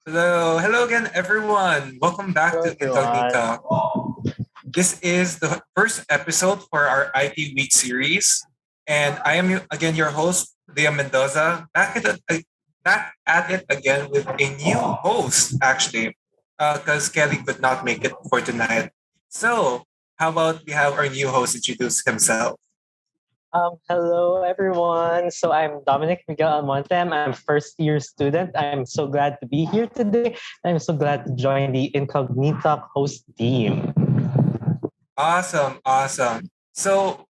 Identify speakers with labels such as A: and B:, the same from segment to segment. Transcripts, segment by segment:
A: Hello again, everyone. Welcome back
B: Hello,
A: to
B: everyone.
A: Incognitalk. This is the first episode for our IT Week series, and I am again your host, Leah Mendoza, back at it again with a new host, actually, because Kelly could not make it for tonight. So, how about we have our new host introduce himself?
B: Hello, everyone. So I'm Dominic Miguel Almonte. I'm a first year student. I'm so glad to be here today. I'm so glad to join the Incognitalk host team.
A: Awesome. So,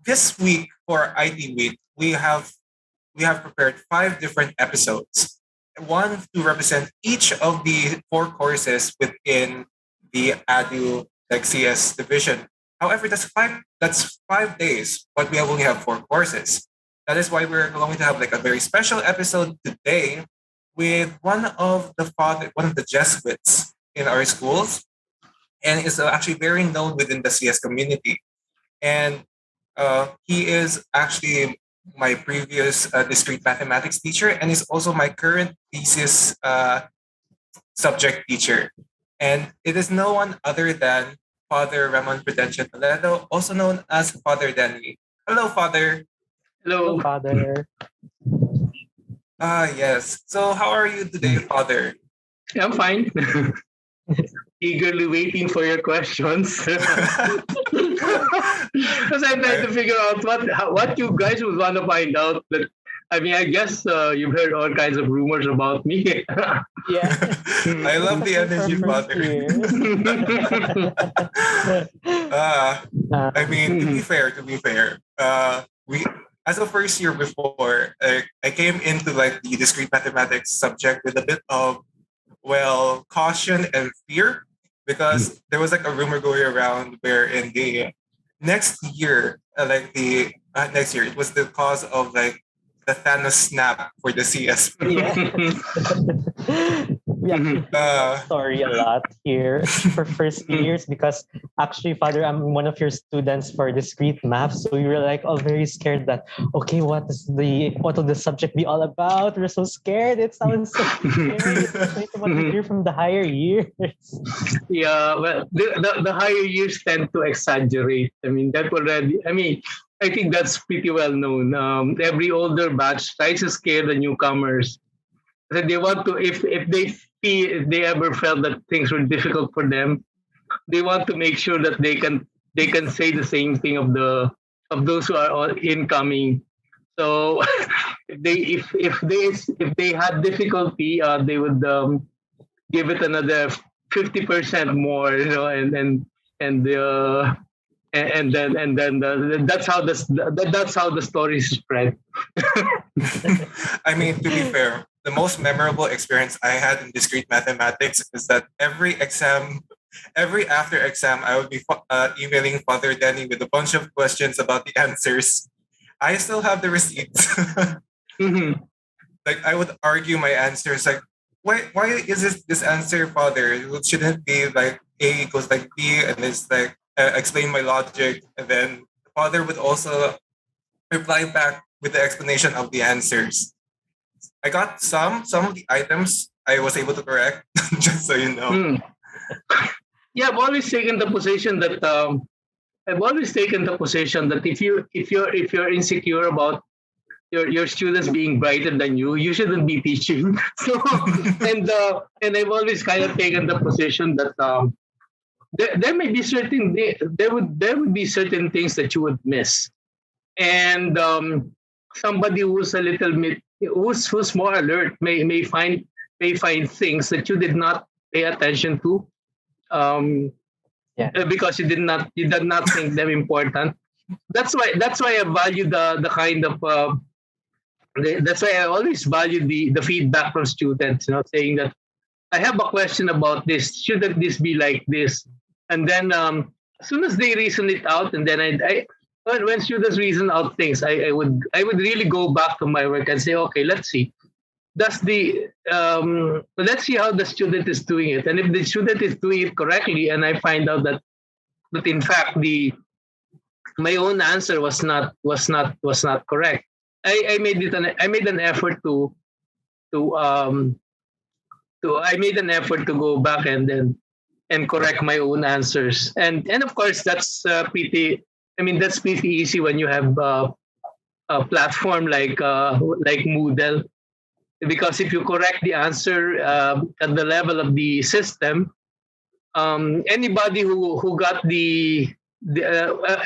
A: this week for IT Week, we have prepared five different episodes. One to represent each of the four courses within the ADU like CS division. However, that's 5 days, but we only have four courses. That is why we're going to have like a very special episode today with one of the Jesuits in our schools, and is actually very known within the CS community. And he is actually my previous discrete mathematics teacher, and is also my current thesis subject teacher. And it is no one other than Father Ramon Prudencio Toledo, also known as Father Denny. Hello, Father.
B: Hello,
C: Hello.
B: Father.
A: Yes. So, how are you today, Father?
C: I'm fine. Eagerly waiting for your questions. Because I'm trying to figure out what you guys would want to find out. But I mean, I guess you've heard all kinds of rumors about me.
B: Yeah.
A: I love the energy, Father. I mean, to be fair, we as a first year before, I came into like the discrete mathematics subject with a bit of caution and fear because there was like a rumor going around where in the next year it was the cause of like the Thanos snap for the CS.
B: Yeah. We actually hear that story a lot here for first years because actually, Father, I'm one of your students for discrete math. So we were like all very scared that okay, what will the subject be all about? We're so scared. It sounds so scary. It's what we hear from the higher years.
C: Yeah, well, the higher years tend to exaggerate. I mean, I think that's pretty well known. Every older batch tries to scare the newcomers. That they want to, if they ever felt that things were difficult for them, they want to make sure that they can say the same thing of those who are all incoming. So if they had difficulty, they would give it another 50% more, and that's how the stories spread.
A: I mean, to be fair, the most memorable experience I had in discrete mathematics is that every after exam, I would be emailing Father Denny with a bunch of questions about the answers. I still have the receipts.
C: Mhm.
A: Like I would argue my answers like, why is this answer, Father? It shouldn't be like A equals like B, and it's like explain my logic, and then the Father would also reply back with the explanation of the answers. I got some of the items I was able to correct, just so you know.
C: Mm. Yeah, I've always taken the position that if you're insecure about your students being brighter than you shouldn't be teaching. So and I've always kind of taken the position that there may be there would be certain things that you would miss, and somebody who's a little bit who's more alert may find things that you did not pay attention to, um,
B: Yeah.
C: because you did not think them important. That's why I value the kind of that's why I always value the feedback from students. Saying that I have a question about this. Shouldn't this be like this? And then as soon as they reason it out, and then when students reason out things, I would really go back to my work and say, okay, let's see how the student is doing it, and if the student is doing it correctly, and I find out that in fact the my own answer was not correct. I made an effort to I made an effort to go back and correct my own answers. And of course, that's pretty. I mean, that's pretty easy when you have a platform like Moodle, because if you correct the answer at the level of the system, anybody who got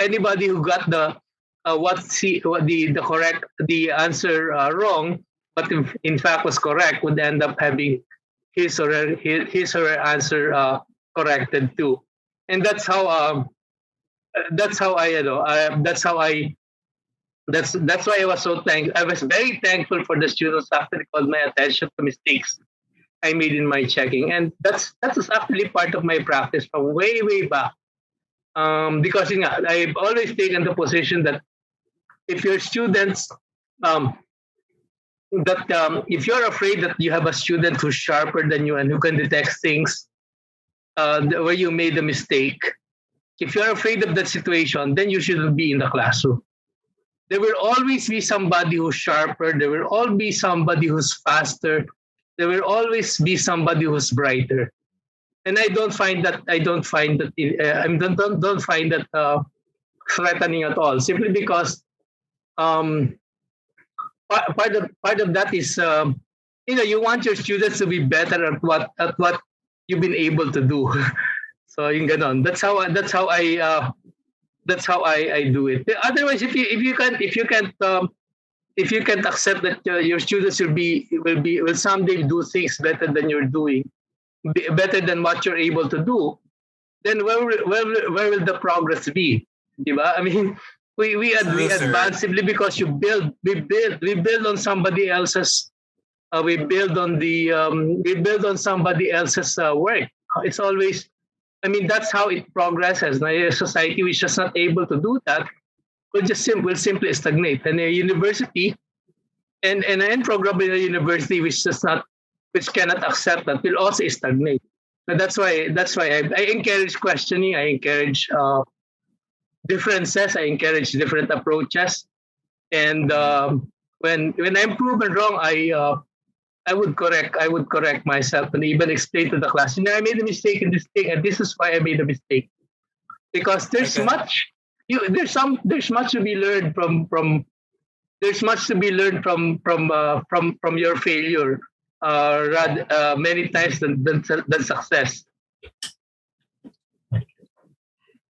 C: anybody who got the correct the answer wrong, but in fact was correct, would end up having his or her answer corrected too. And that's how I you know that's why I was very thankful for the students actually called my attention to mistakes I made in my checking. And that's actually part of my practice from way back. Because I've always taken the position that if your students if you're afraid that you have a student who's sharper than you and who can detect things where you made a mistake, if you're afraid of that situation, then you shouldn't be in the classroom. There will always be somebody who's sharper. There will always be somebody who's faster. There will always be somebody who's brighter. And I don't find that threatening at all. Simply because part of that is you want your students to be better at what you've been able to do. So yung ganon. That's how I do it. Otherwise, if you can't accept that your students will someday do things better than you're doing, better than what you're able to do, then where will the progress be? Diba? I mean, we advance simply because we build on somebody else's we build on somebody else's work. It's always, I mean, that's how it progresses. Now, a society which is not able to do that will simply stagnate. And a university and an program in a university which cannot accept that will also stagnate. And that's why I encourage questioning. I encourage differences. I encourage different approaches. And when I'm proven wrong, I would correct myself and even explain to the class, I made a mistake in this thing, and this is why I made a mistake. Because there's much to be learned from your failure, many times than success.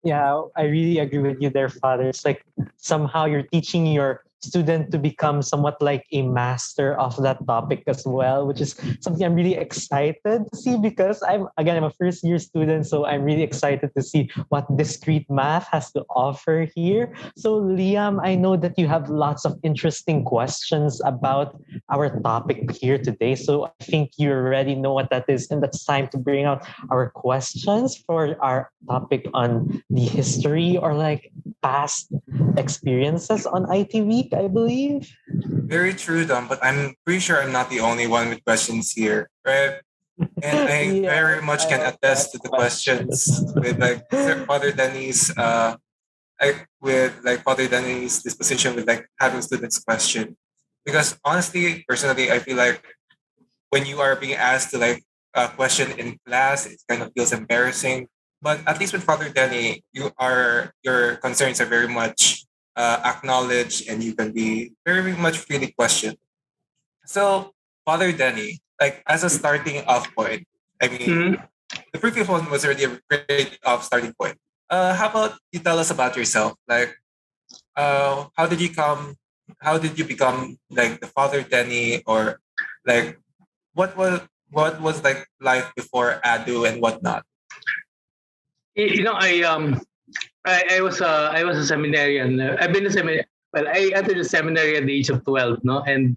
B: Yeah, I really agree with you there, Father. It's like somehow you're teaching your student to become somewhat like a master of that topic as well, which is something I'm really excited to see, because I'm a first year student, so I'm really excited to see what discrete math has to offer here. So Liam, I know that you have lots of interesting questions about our topic here today, so I think you already know what that is, and that's time to bring out our questions for our topic on the history or like past experiences on IT Week, I believe.
A: Very true, Dom, but I'm pretty sure I'm not the only one with questions here, right? And I very much can attest to the questions with like Father Denny's Father Denny's disposition with like having students question. Because honestly, personally, I feel like when you are being asked to like question in class, it kind of feels embarrassing. But at least with Father Denny, your concerns are very much acknowledged, and you can be very much freely questioned. So, Father Denny, like as a starting off point, I mean, the previous one was already a great starting point. How about you tell us about yourself? Like, how did you become like the Father Denny, or like what was like life before ADU and whatnot?
C: I was a seminarian. I've been a seminarian. Well, I entered the seminary at the age of 12, no, and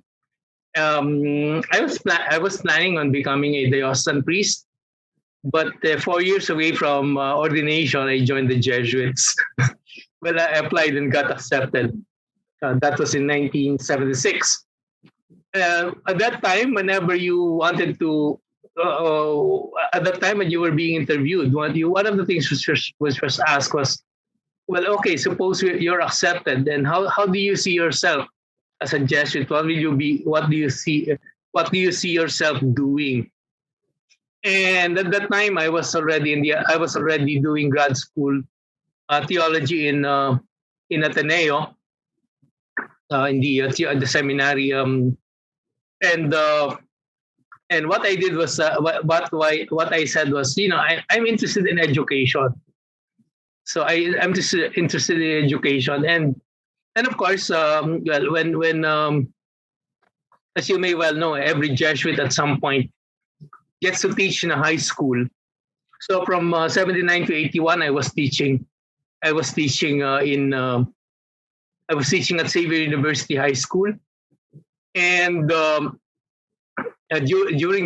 C: I was planning on becoming a diocesan priest, but 4 years away from ordination, I joined the Jesuits. Well, I applied and got accepted. That was in 1976. At that time, whenever you wanted to at the time when you were being interviewed, one of the things was asked was, well, okay, suppose you're accepted, then how do you see yourself as a Jesuit? What do you see yourself doing? And at that time, I was already doing grad school theology in Ateneo, in the seminary. And and what I did was what I said was, I'm interested in education. So I'm just interested in education, and of course, well, when as you may well know, every Jesuit at some point gets to teach in a high school. So from 79 to 81, I was teaching. I was teaching I was teaching at Xavier University High School, and during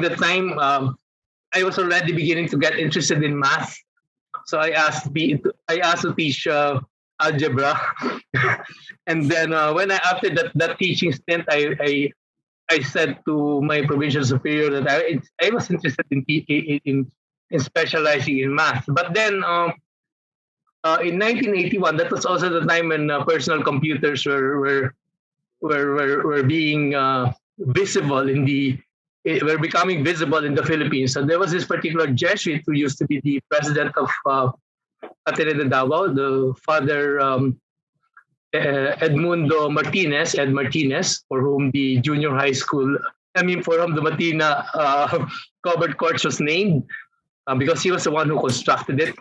C: the time, I was already beginning to get interested in math. So I asked to teach algebra, and then after that teaching stint, I said to my provincial superior that I was interested in specializing in math. But then in 1981, that was also the time when personal computers were being visible were becoming visible in the Philippines. And there was this particular Jesuit who used to be the president of Ateneo de Davao, the Father Edmundo Martinez, Ed Martinez, for whom the junior high school, for whom the Matina covered courts was named, because he was the one who constructed it.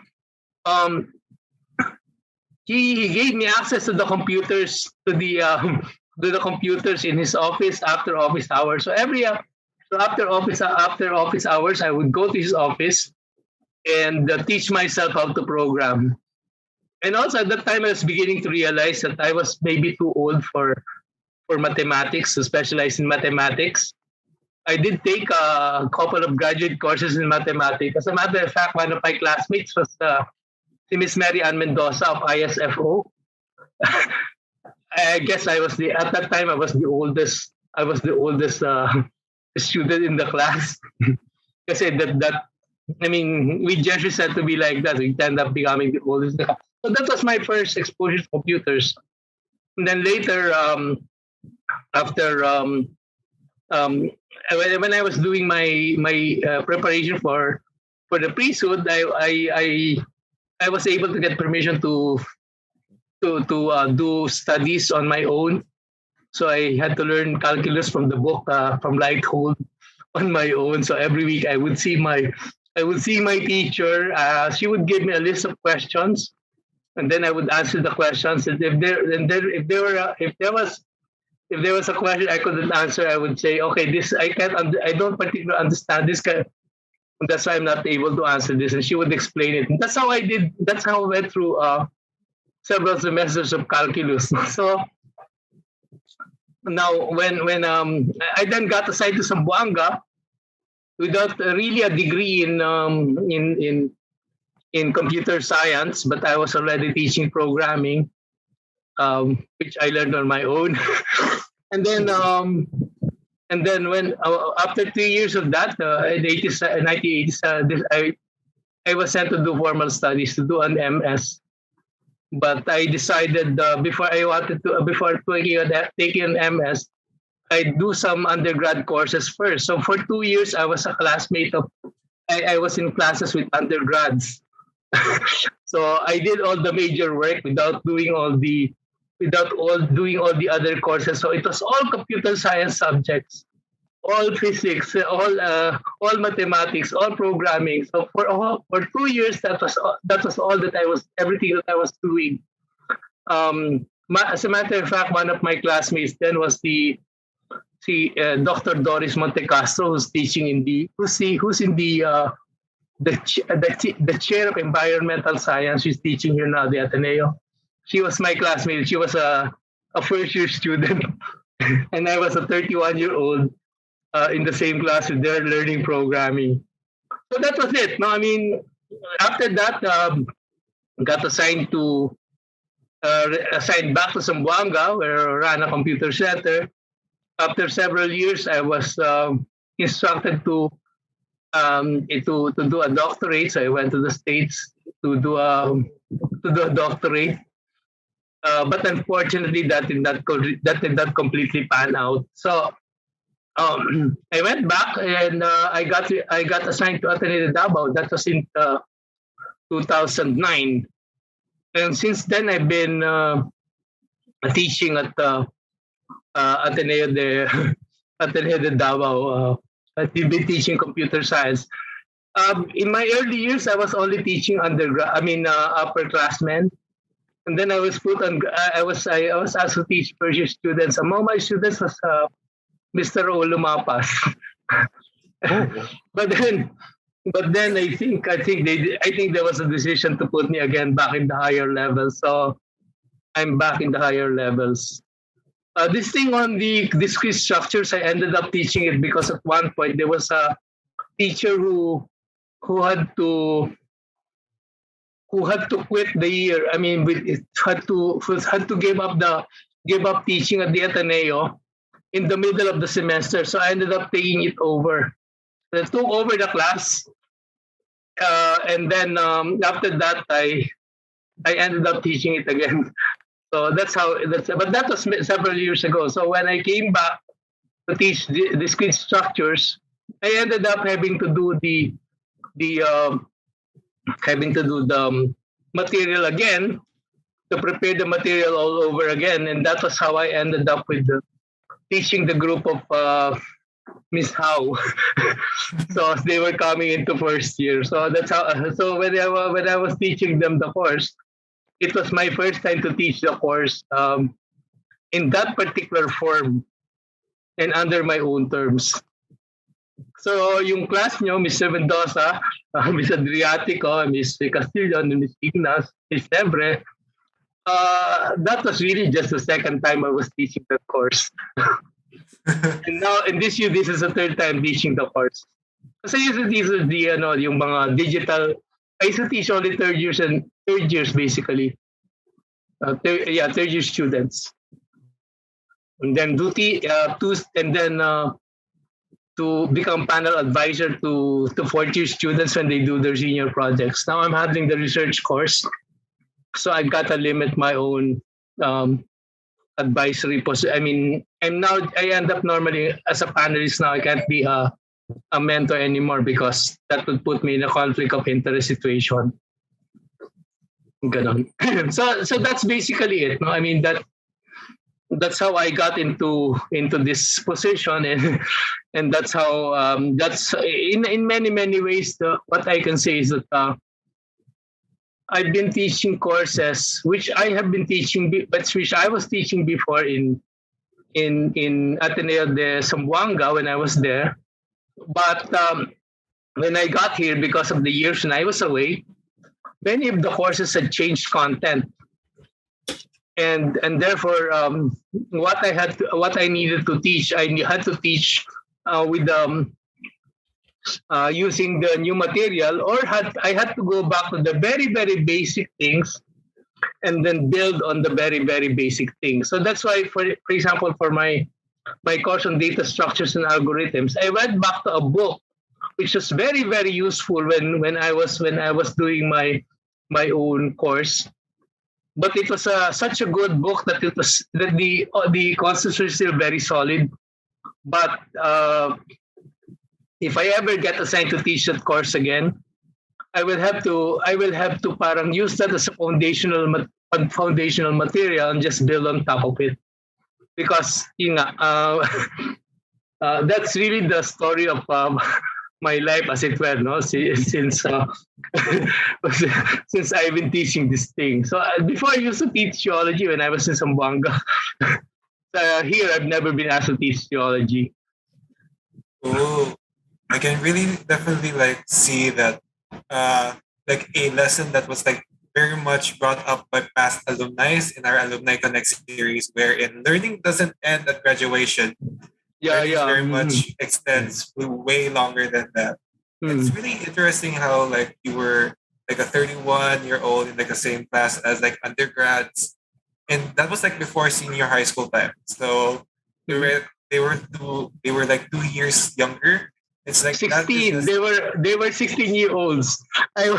C: He gave me access to the computers, to the computers in his office after office hours. So after office hours, I would go to his office and teach myself how to program. And also at that time, I was beginning to realize that I was maybe too old for mathematics, to specialize in mathematics. I did take a couple of graduate courses in mathematics. As a matter of fact, one of my classmates was Miss Mary Ann Mendoza of ISFO. I guess at that time I was the oldest student in the class. Because we Jesuits had to be like that. We end up becoming the oldest. So that was my first exposure to computers. And then later, when I was doing my preparation for the priesthood, I was able to get permission to do studies on my own. So I had to learn calculus from the book from Lighthold on my own. So every week I would see my teacher. She would give me a list of questions, and then I would answer the questions. And if there was a question I couldn't answer, I would say, okay, I don't particularly understand this. That's why I'm not able to answer this. And she would explain it. And that's how I did. That's how I went through several semesters of calculus. So now, when I then got assigned to Zamboanga without really a degree in computer science, but I was already teaching programming, which I learned on my own. And then when after 3 years of that, in 1980s, I was sent to do formal studies, to do an MS. But I decided before taking an MS, I'd do some undergrad courses first. So for 2 years, I was a classmate I was in classes with undergrads. So I did all the major work without doing all the other courses. So it was all computer science subjects, all physics, all mathematics, all programming. So for 2 years, that was everything that I was doing. As a matter of fact, one of my classmates then was Dr. Doris Montecastro, who's teaching who's in the chair of environmental science. She's teaching here now at the Ateneo. She was my classmate. She was a first year student, and I was a 31-year-old in the same class with their learning programming. So that was it. No, after that, got assigned back to Zamboanga, where I ran a computer center. After several years, I was instructed to do a doctorate. So I went to the States to do a doctorate. But unfortunately, that did not completely pan out. So I went back and I got assigned to Ateneo de Davao. That was in 2009, and since then I've been teaching at Ateneo de Ateneo de Davao. I've been teaching computer science. In my early years, I was only teaching upperclassmen, and then I was put on. I was asked to teach first year students. Among my students was Mr. 𝗘𝗽𝗶𝗀𝗶𝗧.
B: Oh.
C: But then I think there was a decision to put me again back in the higher levels. So I'm back in the higher levels. This thing on the discrete structures, I ended up teaching it because at one point there was a teacher who had to quit the year. I mean, had to give up teaching at the Ateneo in the middle of the semester. So I ended up taking it over. I took over the class, and then after that, I ended up teaching it again. So but that was several years ago. So when I came back to teach discrete structures, I ended up having to do the material again, to prepare the material all over again, and that was how I ended up with teaching the group of Miss Howe. So they were coming into first year. So that's how. So when I was teaching them the course, it was my first time to teach the course in that particular form and under my own terms. So yung class nyo, Mr. Mendoza, Miss Adriatico, Miss Castillo, Miss Ignas, Miss Nebre, that was really just the second time I was teaching that course. And now, in this year, this is the third time teaching the course. Kasi usually this is yung mga digital. I used to teach only third years basically. Third year students. And then to become panel advisor to fourth year students when they do their senior projects. Now I'm handling the research course, so I've got to limit my own advisory position. I mean, I end up normally as a panelist now. I can't be a mentor anymore because that would put me in a conflict of interest situation. Ganon. So that's basically it. No? I mean that's how I got into this position, and that's how that's in many ways. What I can say is that I've been teaching courses which I have been teaching, but which I was teaching before in Ateneo de Zamboanga when I was there. But when I got here, because of the years when I was away, many of the courses had changed content, and therefore what I needed to teach, I had to teach with using the new material, or I had to go back to the very, very basic things and then build on the very, very basic things. So that's why, for example, for my course on data structures and algorithms, I went back to a book which was very, very useful when I was doing my own course. But it was such a good book that the concepts were still very solid. But if I ever get assigned to teach that course again, I will have to parang use that as a foundational material and just build on top of it, because that's really the story of my life, as it were, no? Since I've been teaching this thing. So before I used to teach theology when I was in Zamboanga. Here I've never been asked to teach theology.
A: Oh, I can really definitely see that like a lesson that was very much brought up by past alumni in our Alumni Connect series, wherein learning doesn't end at graduation. Learning very much extends way longer than that. It's really interesting how you were a 31-year-old in the same class as undergrads, and that was before senior high school time. So they were 2 years younger. It's
C: 16. They were 16-year-olds. I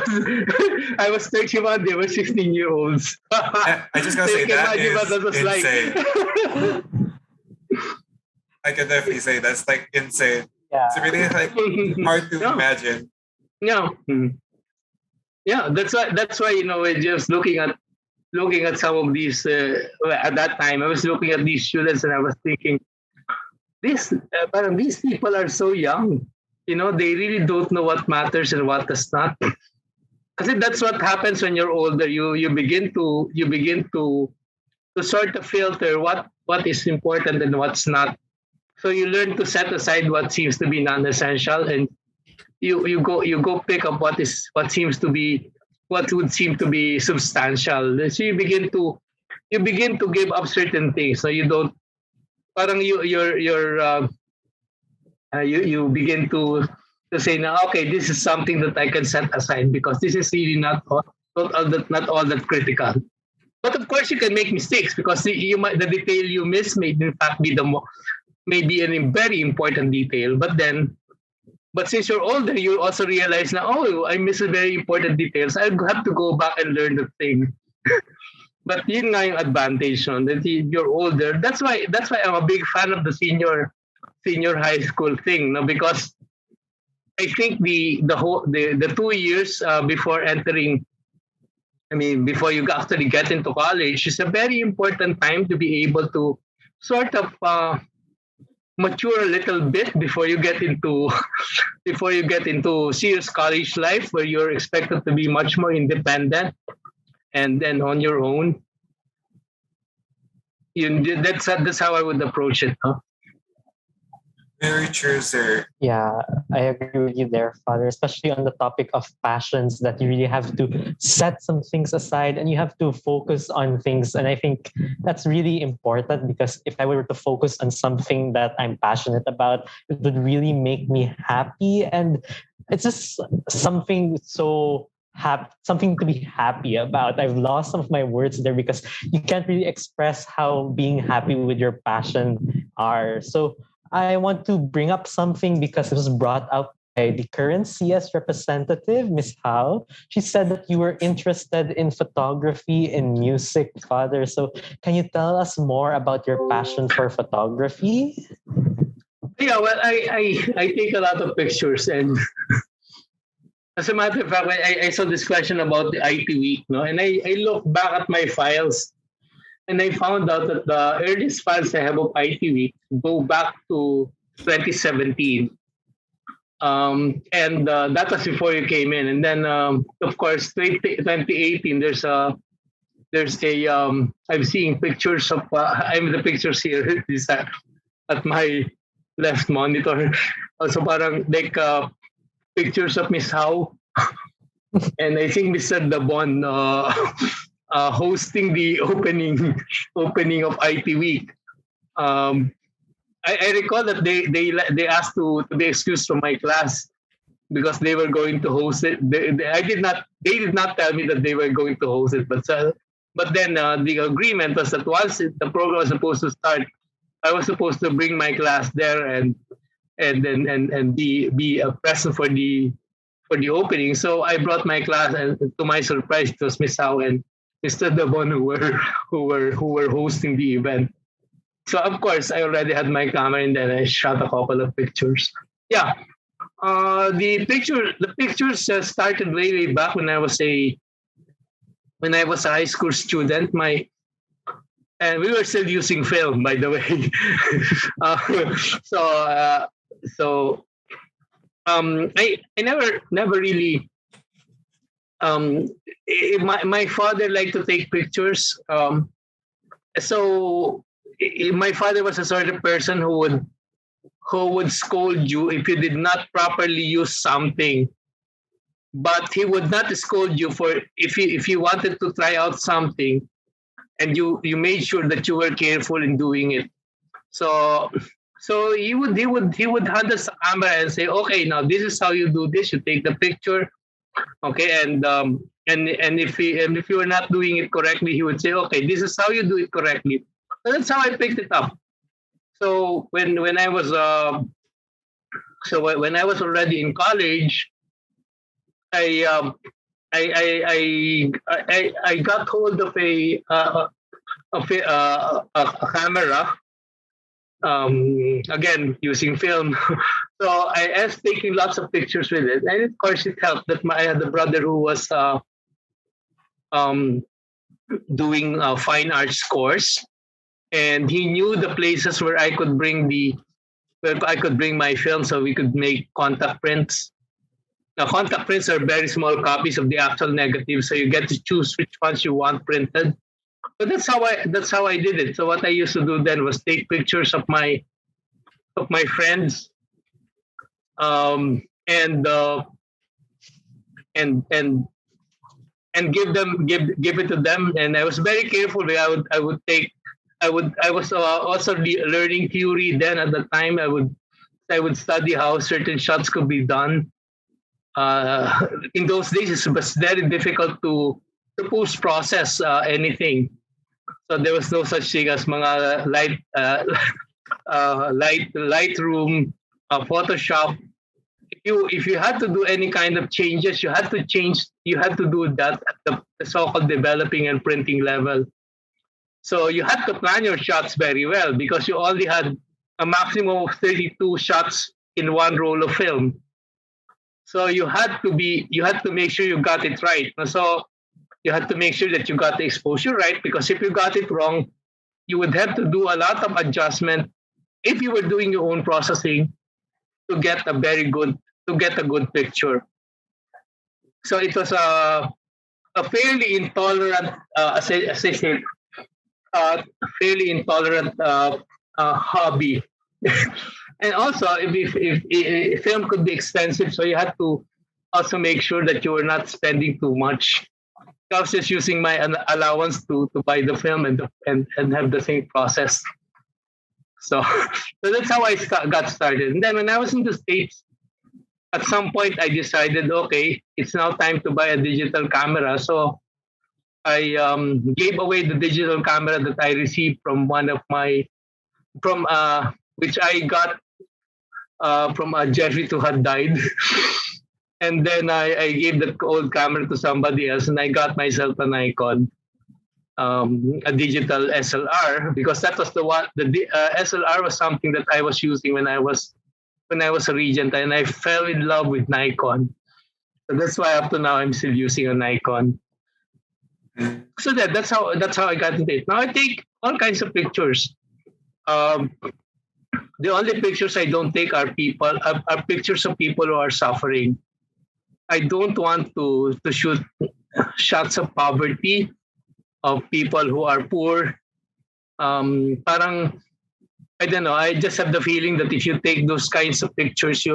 C: was 31. They were 16-year-olds.
A: I just gotta say that is insane. I can definitely say that's like insane.
B: Yeah.
A: It's really like hard to imagine.
C: Yeah. Yeah, that's why we're just looking at some of these at that time. I was looking at these students and I was thinking, these people are so young. They really don't know what matters and what does not. Because that's what happens when you're older. You begin to sort of filter what is important and what's not. So you learn to set aside what seems to be non-essential, and you go pick up what would seem to be substantial. So you begin to give up certain things. So you don't parang you begin to say now, okay, this is something that I can set aside because this is really not all that critical. But of course, you can make mistakes because the detail you miss may in fact be maybe a very important detail. But since you're older, you also realize now, oh, I miss a very important details. I have to go back and learn the thing. But yun nga yung advantage nun, that you're older. That's why I'm a big fan of the senior high school thing, no? Because I think the 2 years before entering, before you actually get into college, is a very important time to be able to sort of mature a little bit before you get into serious college life, where you're expected to be much more independent and then on your own. That's how I would approach it. Huh?
A: Very true, sir.
B: Yeah, I agree with you there, Father, especially on the topic of passions, that you really have to set some things aside and you have to focus on things. And I think that's really important, because if I were to focus on something that I'm passionate about, it would really make me happy. And it's just something something to be happy about. I've lost some of my words there because you can't really express how being happy with your passion are. So I want to bring up something because it was brought up by the current CS representative, Ms. Howe. She said that you were interested in photography and music, Father. So can you tell us more about your passion for photography?
C: Yeah, well, I take a lot of pictures, and as a matter of fact, I saw this question about the IT week, no, and I looked back at my files. And I found out that the earliest files I have of IT Week go back to 2017. And that was before you came in. And then, of course, 2018, I'm seeing pictures of, the pictures here is at my left monitor. Also parang like pictures of Miss Howe. And I think Mr. Dabon, hosting the opening of IT Week. I recall that they asked to be excused from my class because they were going to host it. They did not tell me that they were going to host it, but then the agreement was that once the program was supposed to start, I was supposed to bring my class there and be present for the opening. So I brought my class, and to my surprise, it was Miss Howe and Mr. Dabon who were hosting the event. So of course I already had my camera, and then I shot a couple of pictures. Yeah, the pictures started way back when I was a high school student. And we were still using film, by the way. I never really. My father liked to take pictures. So my father was a sort of person who would scold you if you did not properly use something. But he would not scold you for if you wanted to try out something and you made sure that you were careful in doing it. So he would hand us the camera and say, okay, now this is how you do this. You take the picture. Okay, and if you were not doing it correctly, he would say, okay, this is how you do it correctly. So that's how I picked it up. So when I was already in college, I got hold of a camera, again using film. So I was taking lots of pictures with it, and of course it helped that I had a brother who was um, doing a fine arts course, and he knew the places where I could bring my film, so we could make contact prints. Now, contact prints are very small copies of the actual negative, so you get to choose which ones you want printed. But that's how I did it. So what I used to do then was take pictures of my friends, and and give it to them. And I was very careful. I was also learning theory then at the time. I would study how certain shots could be done. In those days, it was very difficult to post process anything. So there was no such thing as mga Lightroom, Photoshop. If you had to do any kind of changes, you had to do that at the so-called developing and printing level. So you had to plan your shots very well because you only had a maximum of 32 shots in one roll of film. So you had to make sure you got it right. So you had to make sure that you got the exposure right, because if you got it wrong, you would have to do a lot of adjustment if you were doing your own processing to get a good picture. So it was a fairly intolerant, as I said, fairly intolerant hobby. And also, if film could be expensive, so you had to also make sure that you were not spending too much. I was just using my allowance to buy the film and have the same process. So that's how I got started. And then when I was in the States, at some point I decided, okay, it's now time to buy a digital camera. So I gave away the digital camera that I received from which I got from a Jesuit who had died. And then I gave that old camera to somebody else, and I got myself a Nikon, a digital SLR, because that was the one. The SLR was something that I was using when I was a regent, and I fell in love with Nikon. So that's why up to now I'm still using a Nikon. So that's how I got into it. Now I take all kinds of pictures. The only pictures I don't take are pictures of people who are suffering. I don't want to shoot shots of poverty, of people who are poor. Parang, I don't know, I just have the feeling that if you take those kinds of pictures,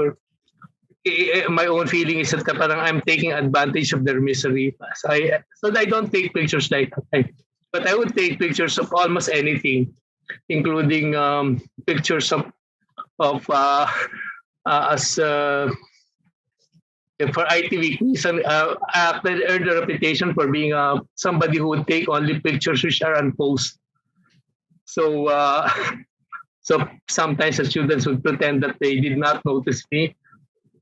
C: my own feeling is that parang I'm taking advantage of their misery. So I don't take pictures like that. But I would take pictures of almost anything, including pictures of for ITV, I earned a reputation for being somebody who would take only pictures which are unposed. So sometimes the students would pretend that they did not notice me,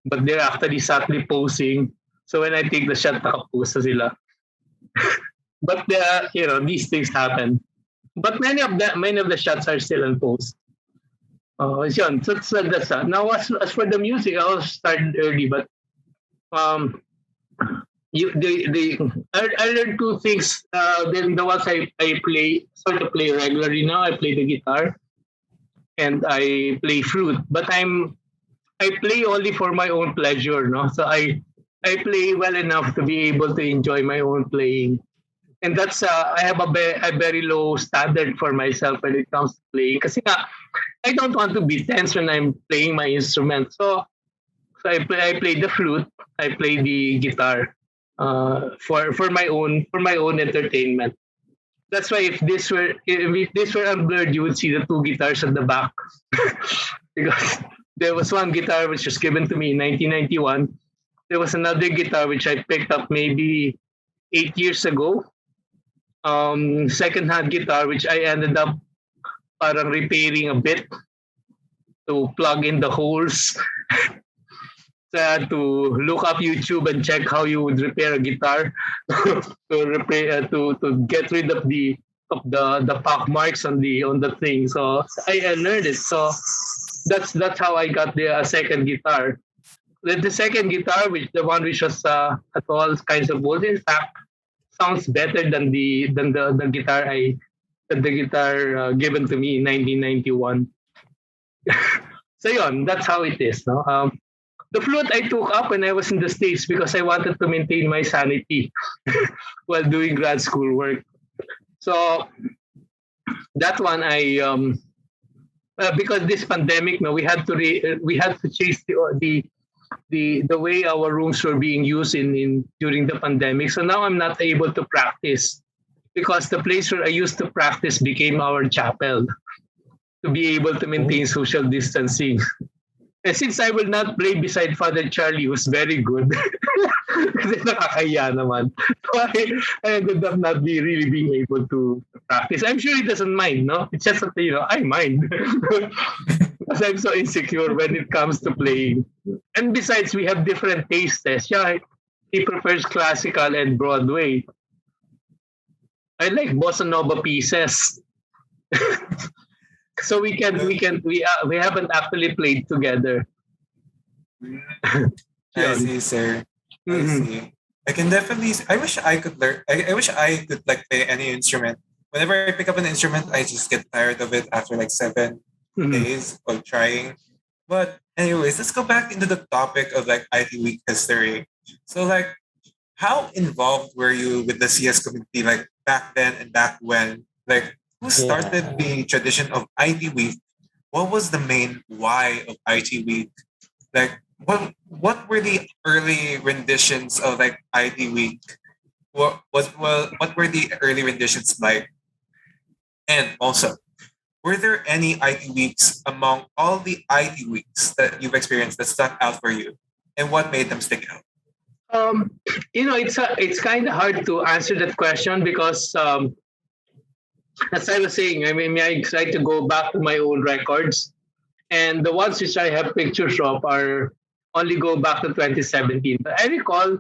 C: but they're actually subtly posing. So when I take the shot, nakapost na sila. But these things happen. But many of the shots are still unposed. So that's that. Now, as for the music, I was started early, but I learned two things. Then the ones I sort of play regularly now. I play the guitar and I play flute, but I play only for my own pleasure, no. So I play well enough to be able to enjoy my own playing, and that's I have a very low standard for myself when it comes to playing. Kasi I don't want to be tense when I'm playing my instrument. So I play the flute. I play the guitar for my own entertainment. That's why if this were unblurred, you would see the two guitars at the back, because there was one guitar which was given to me in 1991. There was another guitar which I picked up maybe 8 years ago. Second-hand guitar which I ended up parang repairing a bit to plug in the holes. To look up YouTube and check how you would repair a guitar to get rid of the the pock marks on the thing. So I learned it. So that's how I got the second guitar. The second guitar, the one which was at all kinds of volts, in fact, sounds better than the guitar given to me in 1991. So yon, that's how it is. No, the flute I took up when I was in the States because I wanted to maintain my sanity while doing grad school work. So that one because this pandemic, no, we had to chase the way our rooms were being used in during the pandemic. So now I'm not able to practice because the place where I used to practice became our chapel to be able to maintain social distancing. And since I will not play beside Father Charlie, who's very good, kasi nakakaya naman. So I ended up not really being able to practice. I'm sure he doesn't mind, no? It's just that, I mind. Because I'm so insecure when it comes to playing. And besides, we have different tastes. Yeah, he prefers classical and Broadway. I like bossa nova pieces. So we haven't actually played together.
A: I see, sir. I see. I can definitely. I wish I could learn. I wish I could like play any instrument. Whenever I pick up an instrument, I just get tired of it after like 7 days of trying. But anyways, let's go back into the topic of like IT Week history. So like, how involved were you with the CS community like back then and back when? Like, who started the tradition of IT Week? What was the main why of IT Week? Like, what were the early renditions of like IT Week? What were the early renditions like? And also, were there any IT Weeks among all the IT Weeks that you've experienced that stuck out for you? And what made them stick out?
C: It's kind of hard to answer that question because as I was saying, I try to go back to my old records, and the ones which I have pictures of are only go back to 2017. But I recall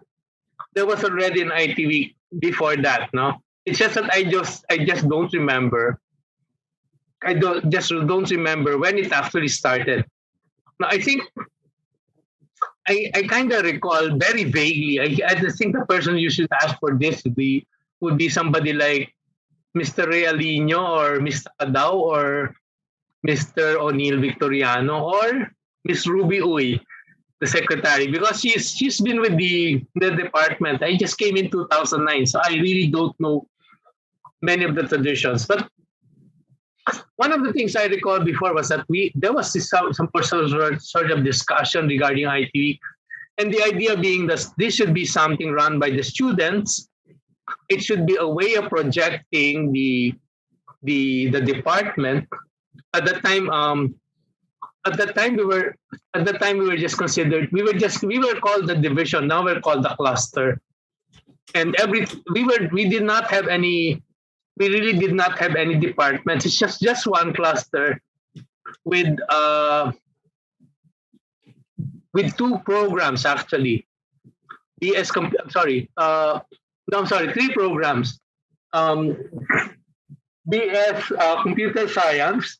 C: there was already an IT Week before that. No, it's just that I just don't remember. I don't remember when it actually started. Now I think I kind of recall very vaguely. I just think the person you should ask for this would be somebody like Mr. Realino or Mr. Adao or Mr. O'Neill Victoriano or Miss Ruby Uy, the secretary, because she's been with the department. I just came in 2009, so I really don't know many of the traditions. But one of the things I recall before was that there was some sort of discussion regarding IT, and the idea being that this should be something run by the students. It should be a way of projecting the department. At that time we were just considered we were called the division. Now we're called the cluster, and we really did not have any departments. It's just one cluster with two programs actually. Three programs. BS Computer Science,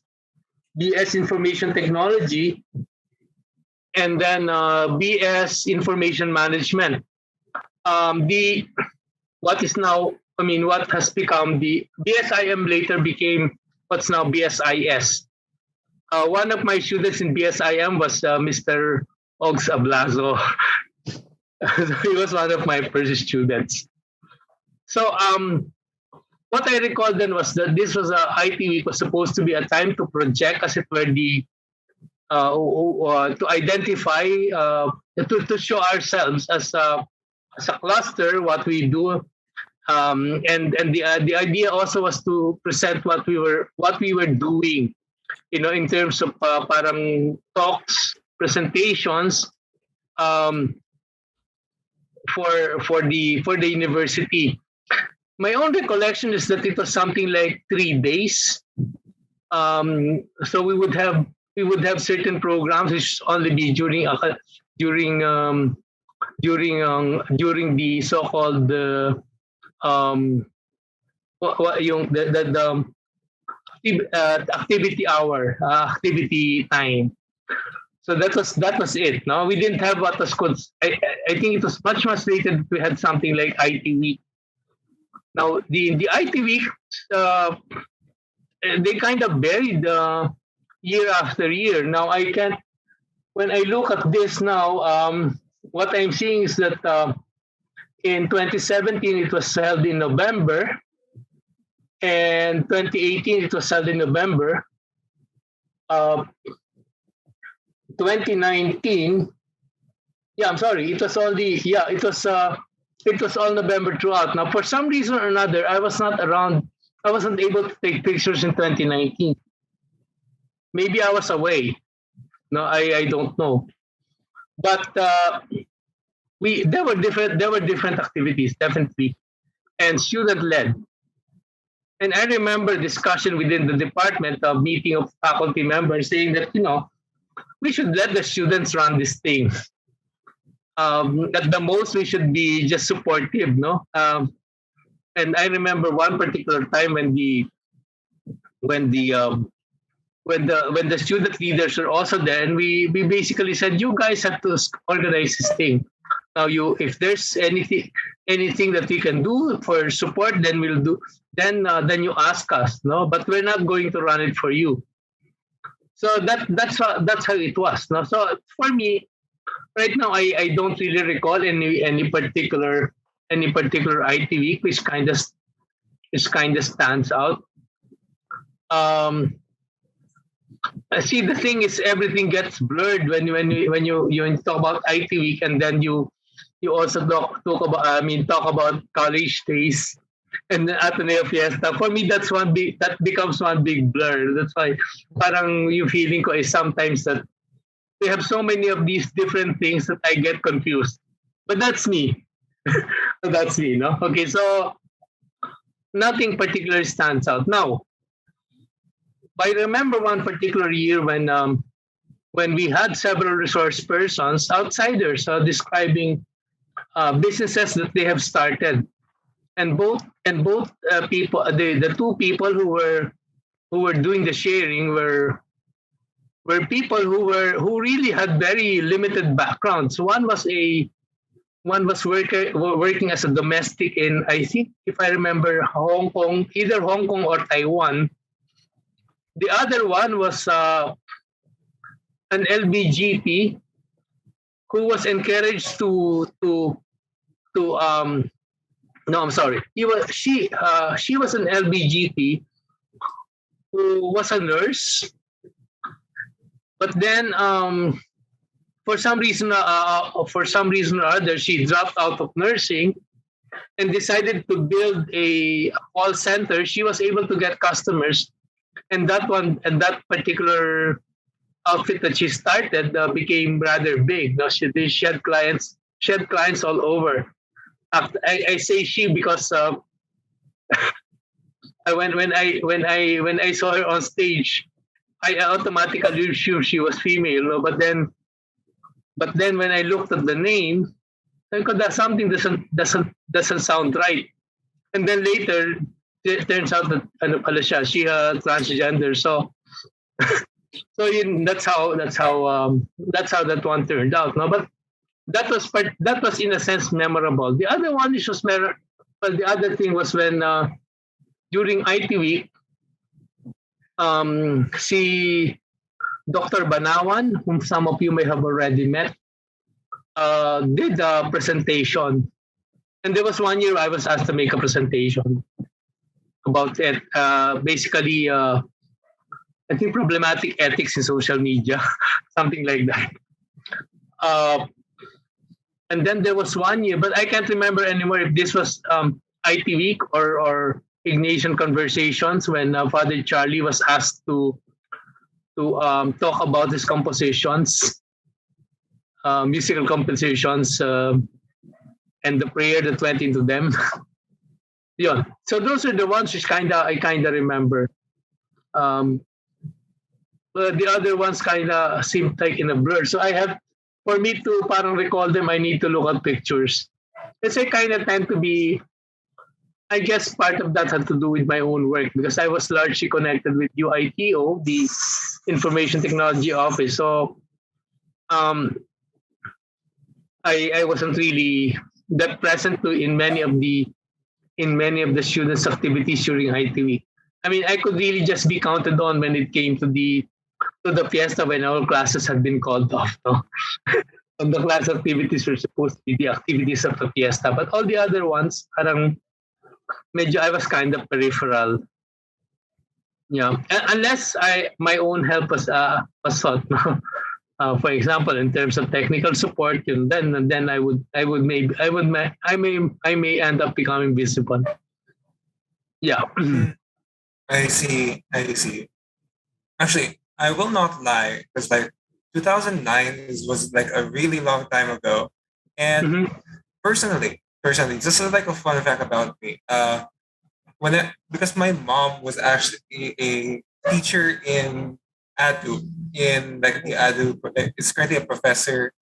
C: BS Information Technology, and then BS Information Management. What has become the BSIM later became what's now BSIS. One of my students in BSIM was Mr. Ogs Ablazo. He was one of my first students. So what I recall then was that this was a IT Week, was supposed to be a time to project, as it were, to identify, to show ourselves as a cluster, what we do, and the idea also was to present what we were doing, in terms of parang talks, presentations, for the university. My own recollection is that it was something like 3 days. So we would have certain programs which only be during the so-called yung activity hour, activity time. So that was it. No, we didn't have what was called. I think it was much later that we had something like IT week. Now the IT week, they kind of buried year after year. Now I can't. When I look at this now, what I'm seeing is that in 2017 it was held in November, and 2018 it was held in November. 2019, yeah, I'm sorry, it was all November throughout. Now, for some reason or another, I was not around. I wasn't able to take pictures in 2019. Maybe I was away. No, I don't know. But there were different activities, definitely, and student led. And I remember discussion within the department, a meeting of faculty members saying that, we should let the students run this thing. At the most, we should be just supportive, no? And I remember one particular time when the student leaders were also there, and we basically said, you guys have to organize this thing. Now, if there's anything that we can do for support, then we'll do. Then you ask us, no? But we're not going to run it for you. So that's how it was. No? So for me, right now, I don't really recall any particular IT week which kind of stands out. See, the thing is, everything gets blurred when you talk about IT week, and then you also talk about college days and the Ateneo Fiesta. For me, that becomes one big blur. That's why parang yung feeling ko is sometimes that they have so many of these different things that I get confused. But that's me. That's me, no? Okay, so nothing particular stands out. Now, I remember one particular year when we had several resource persons, outsiders, describing businesses that they have started, and both people, the two people who were doing the sharing were people who really had very limited backgrounds. One was working as a domestic in, I think, if I remember, Hong Kong, either Hong Kong or Taiwan. The other one was an LBGT who was encouraged to no, I'm sorry. She was an LBGT who was a nurse, but then for some reason or other, she dropped out of nursing and decided to build a call center. She was able to get customers, and that particular outfit that she started became rather big. Now she had clients all over. I say she because when I saw her on stage, I automatically assumed she was female. No? But then when I looked at the name, I thought that something doesn't sound right. And then later, it turns out that she transgender. So that's how that one turned out. No, but that was in a sense memorable. The other one is just the other thing was when during IT week, si Dr. Banawan, whom some of you may have already met, did a presentation. And there was one year I was asked to make a presentation about it. Basically, I think problematic ethics in social media, something like that. And then there was one year, but I can't remember anymore if this was IT week or Ignatian Conversations, when Father Charlie was asked to talk about his compositions, musical compositions, and the prayer that went into them. Yeah. So those are the ones which I kind of remember. But the other ones kind of seem like in a blur. So for me to parang recall them, I need to look at pictures. Because I kind of tend to be I guess part of that had to do with my own work because I was largely connected with UITO, the Information Technology Office. So um, I wasn't really that present in many of the students' activities during IT week. I mean, I could really just be counted on when it came to the fiesta when all classes had been called off. No? And the class activities were supposed to be the activities of the fiesta, but all the other ones, parang medyo I was kind of peripheral. Yeah, unless my own help was sought. No? For example, in terms of technical support, then I may end up becoming visible. Yeah.
A: I see. I see. Actually, I will not lie because like 2009 was like a really long time ago, and
C: Mhm.
A: personally, this is like a fun fact about me. Because my mom was actually a teacher in ADU in like the ADU. It's currently a professor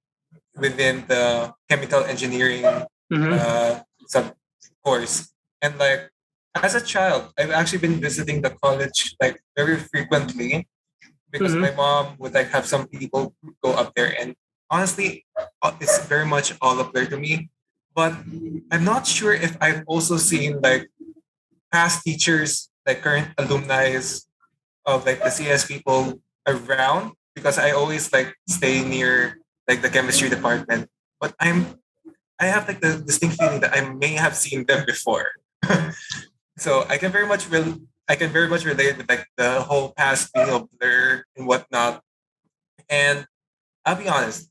A: within the chemical engineering
C: Mhm.
A: sub course. And like as a child, I've actually been visiting the college like very frequently because my
C: Mhm.
A: mom would like have some people go up there, and honestly, it's very much all up there to me. But I'm not sure if I've also seen like past teachers, like current alumni of like the CS people around because I always like stay near like the chemistry department. But I have like the distinct feeling that I may have seen them before. So I can very much relate with like the whole past being a blur and whatnot. And I'll be honest,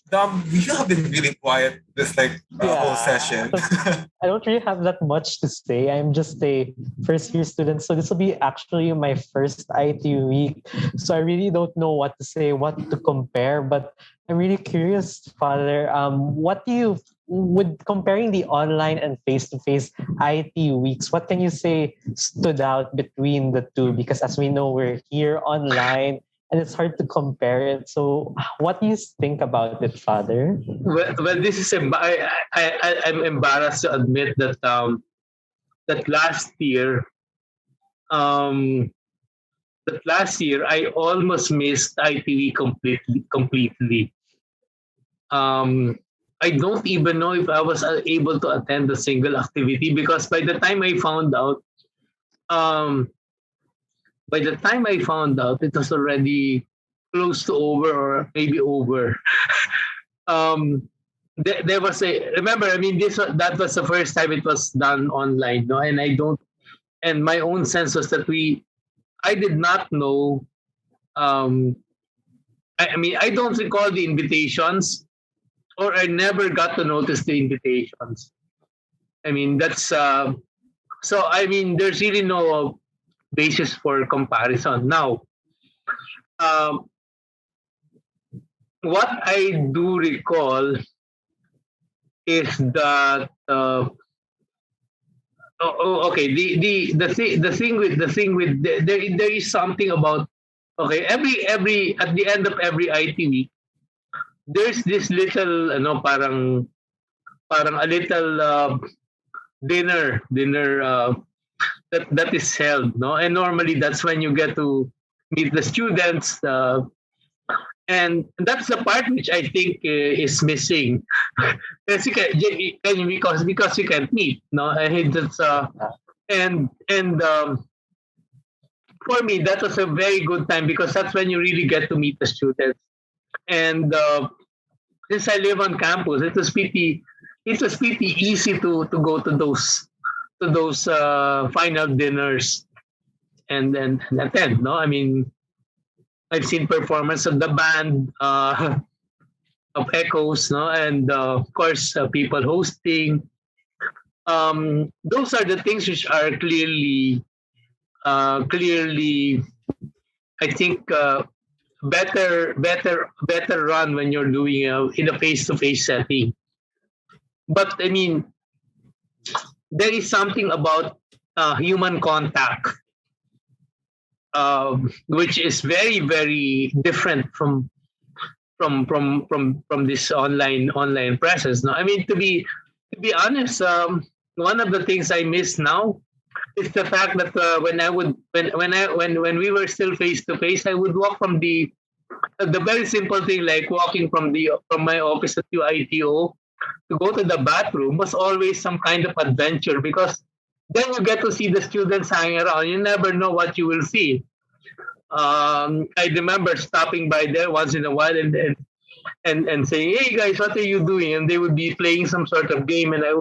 A: Dom, you have been really quiet this like whole
B: Yeah.
A: session.
B: I don't really have that much to say. I'm just a first year student. So this will be actually my first IT week. So I really don't know what to say, what to compare. But I'm really curious, Father. What do you, with comparing the online and face-to-face IT weeks, what can you say stood out between the two? Because as we know, we're here online and it's hard to compare it. So what do you think about it, Father?
C: Well, this is I'm embarrassed to admit that um last year I almost missed ITV completely. Um, I don't even know if I was able to attend a single activity because um, by the time I found out, it was already close to over or maybe over. Um, there was a remember. I mean, that was the first time it was done online, no, and I don't. And my own sense was that I did not know. Um, I mean, I don't recall the invitations, or I never got to notice the invitations. I mean, that's so. I mean, there's really no basis for comparison. Now, um, what I do recall is that okay, the thing with there is something about okay every at the end of every IT week there's this little parang a little dinner that is held, no, and normally that's when you get to meet the students, and that's the part which I think is missing. Because you can't meet, no, and that's and for me that was a very good time because that's when you really get to meet the students, and since I live on campus, it was pretty easy to go to those final dinners and attend. No, I mean I've seen performance of the band of Echoes, no, and of course people hosting. Those are the things which are clearly, I think, better run when you're doing in a face-to-face setting. But I mean, there is something about human contact, which is very very different from this online presence. No, I mean to be honest, one of the things I miss now is the fact that when we were still face to face, I would walk from the very simple thing like walking from my office at UITO to go to the bathroom was always some kind of adventure, because then you get to see the students hanging around. You never know what you will see. I remember stopping by there once in a while and saying, "Hey guys, what are you doing?" And they would be playing some sort of game, and I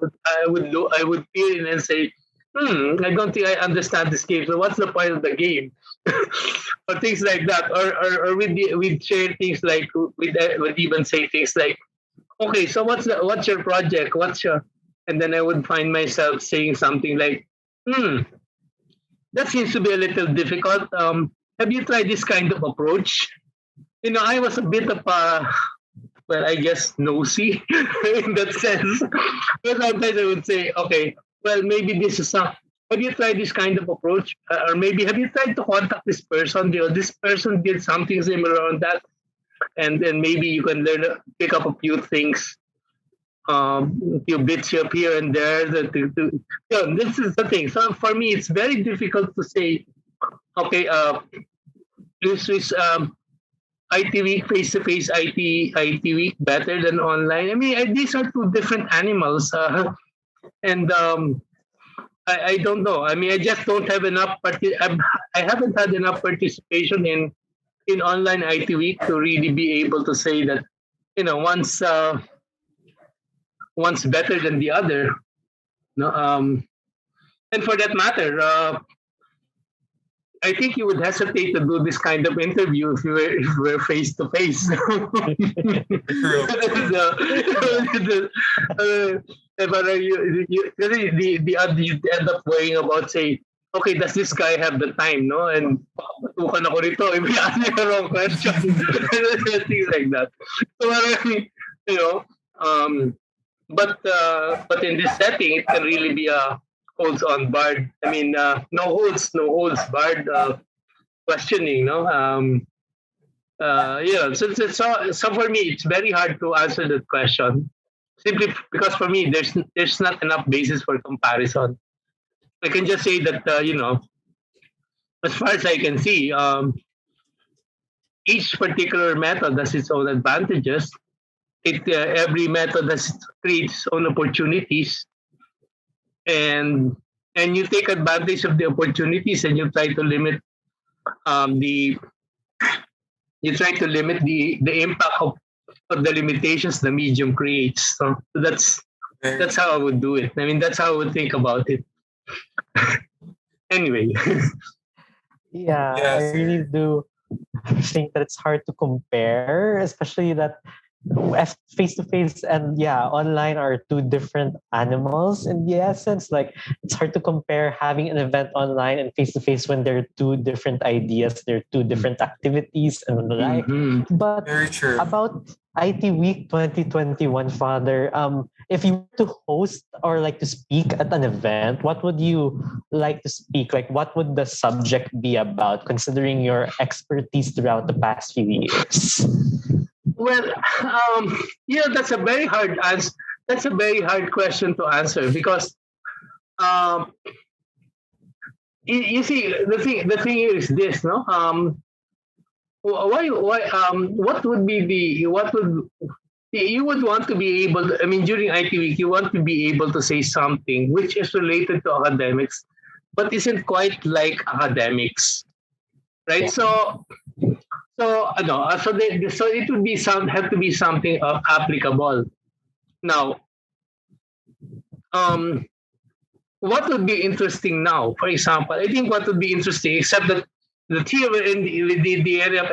C: would peer in and say, I don't think I understand this game. So what's the point of the game? Or things like that. Or we'd share things like we'd even say things like, okay, so what's your project? And then I would find myself saying something like, that seems to be a little difficult. Have you tried this kind of approach? I was a bit of I guess nosy in that sense. But sometimes I would say, okay, well, maybe this is have you tried this kind of approach? Or maybe have you tried to contact this person? This person did something similar on that. And then maybe you can pick up a few things, a few bits up here and there. This is the thing. So for me, it's very difficult to say, okay, this is IT week, face-to-face IT week better than online. I mean, these are two different animals. And I don't know. I mean, I just don't have enough. I haven't had enough participation in online IT week to really be able to say that one's better than the other. No, and for that matter, I think you would hesitate to do this kind of interview if you were face to face. But you end up worrying about, say, okay, does this guy have the time, no? And patukan ako rito, if you ask me the wrong question, things like that. So but in this setting, it can really be a holds on barred. I mean, no holds barred questioning, no? So for me, it's very hard to answer that question, simply because for me, there's not enough basis for comparison. I can just say that as far as I can see, each particular method has its own advantages. Every method creates its own opportunities, and you take advantage of the opportunities, and you try to limit the impact of the limitations the medium creates. So that's how I would do it. I mean, that's how I would think about it. Anyway.
B: Yeah,
A: Yes.
B: I really do think that it's hard to compare, especially that face to face and online are two different animals in the essence. Like, it's hard to compare having an event online and face to face when there are two different ideas, there are two different activities and the like.
C: Mm-hmm.
B: But
A: Very true.
B: about IT Week 2021, Father, if you were to host or like to speak at an event, what would you like to speak? Like, what would the subject be about, considering your expertise throughout the past few years?
C: Well, that's a very hard answer. That's a very hard question to answer, because you see, the thing here is this, no? What would be you would want to be able to, I mean, during IT week, you want to be able to say something which is related to academics, but isn't quite like academics, right?
B: Yeah.
C: So it would have to be something applicable. Now, what would be interesting now? For example, I think what would be interesting, except that the theory in the area of